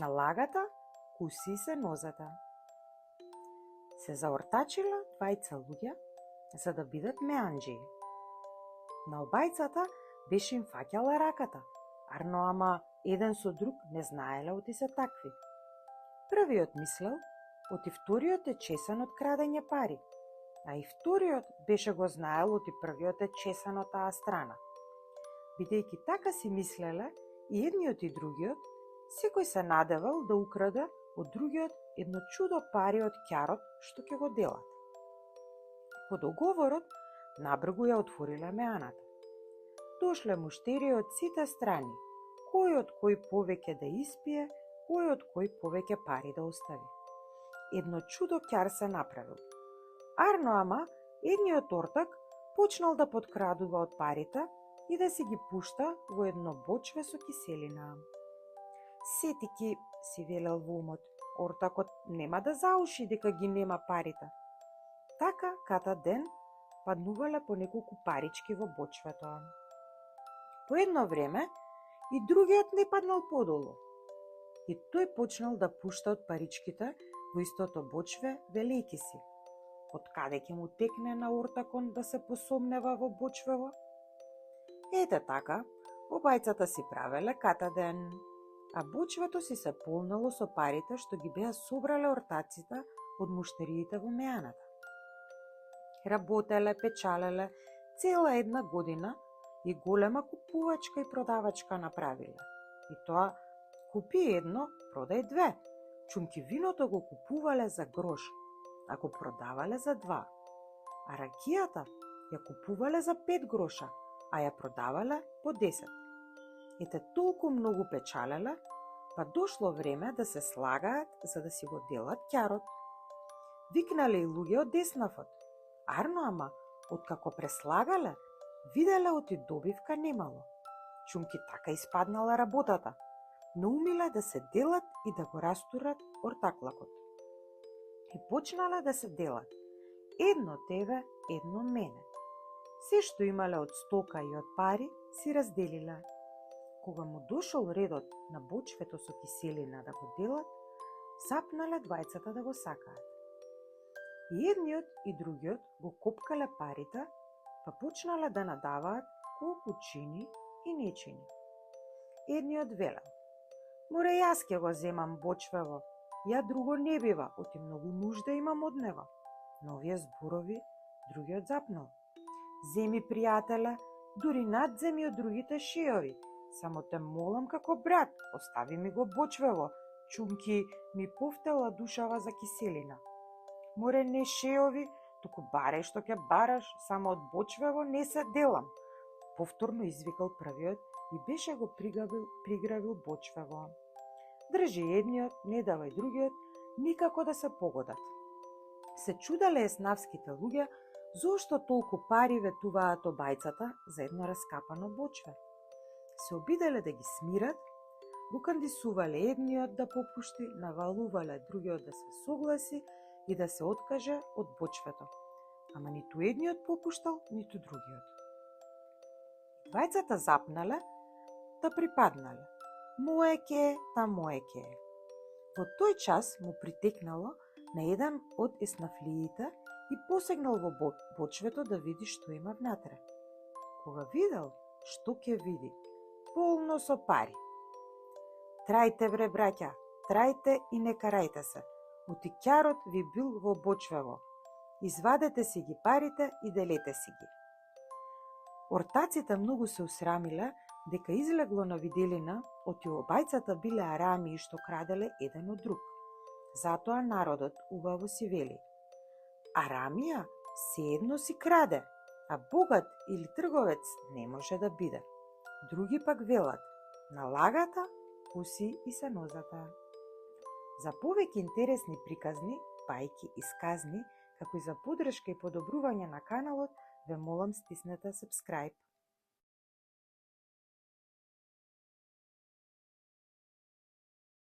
На лагата куси се нозата. Се заортачила двајца луѓе за да бидат меанџии. На обајцата беше им фаќала раката, арно ама еден со друг не знаеле оти се такви. Првиот мислел, оти вториот е чесан од крадење пари, а и вториот беше го знаел оти првиот е чесан од таа страна. Бидејќи така си мислеле, и едниот и другиот, секој се надевал да украде од другиот едно чудо пари од ќарот што ќе го делат. По договорот, набргу ја отвориле меаната. Дошле муштери од сите страни, кој од кој повеќе да испие, кој од кој повеќе пари да остави. Едно чудо ќар се направил. Арно ама, едниот ортак почнал да подкрадува од парите и да си ги пушта во едно бочве со киселина. Сетики, си велел во умот, ортакот нема да зауши дека ги нема парите. Така, ката ден, паднувале по неколку парички во бочвето. По едно време, и другиот не паднал подолу. И тој почнал да пушта од паричките во истото бочве, велејќи си: од каде ќе му текне на ортакон да се посомнева во бочвево? Ете така, обајцата си правеле ката ден, а бочвето си се полнало со парите што ги беа собрале ортаците од муштериите во меаната. Работеле, печалеле цела една година и голема купувачка и продавачка направиле. И тоа купи едно, продај две. Чумки виното го купувале за грош, а го продавале за 2. А ракијата ја купувале за 5 гроша, а ја продавале по 10. Ете толку многу печалеле, па дошло време да се слагаат за да си го делат ќарот. Викнале и луѓе од деснавот. Арно ама, откако преслагале, виделе оти добивка немало. Чумки така испаднала работата. Наумиле да се делат и да го растурат ортаклакот. И почнале да се делат. Едно тебе, едно мене. Се што имале од стока и од пари си разделиле. Кога му дошол редот на бочвето со киселина да го делат, запнале двајцата да го сакаат. И едниот и другиот го копкале парите, па почнале да надаваат колку чини и не чини. Едниот велел: море јас ќе го земам бочвево, ја друго не бива, оти многу нужда имам од него. На овие зборови другиот запнал: земи, пријателе, дури надземи од другите шијови, само те молам како брат, остави ми го бочвево, чумки ми повтела душава за киселина. Море не шеови, туку барај што ќе бараш, само од бочвево не се делам. Повторно извикал првиот и беше го пригравил бочвево. Држи едниот, не давај другиот, никако да се погодат. Се чуделе еснавските луѓе зошто толку пари ветуваат обајцата за едно раскапано бочве. Се обиделе да ги смират, го кандисувале едниот да попушти, навалувале другиот да се согласи и да се откаже од бочвето. Ама ниту едниот попуштал, ниту другиот. Двајцата запнале, да припаднале. Моје ке, та моје ке. Во тој час му притекнало на еден од еснафлиите и посегнал во бочвето да види што има внатре. Кога видел, што ќе види? Полно со пари. Трајте бре, браќа, трајте и не карајте се. Оти ќарот ви бил во бочвево. Извадете си ги парите и делете си ги. Ортаците многу се усрамиле дека излегло на виделина оти обајцата биле арамии што краделе еден од друг. Затоа народот убаво си вели: арамија сеедно си краде, а богат или трговец не може да биде. Други пак велат: на лагата куси и се нозата. За повеќе интересни приказни, бајки и сказни, како и за поддршка и подобрување на каналот, ве молам стиснете subscribe.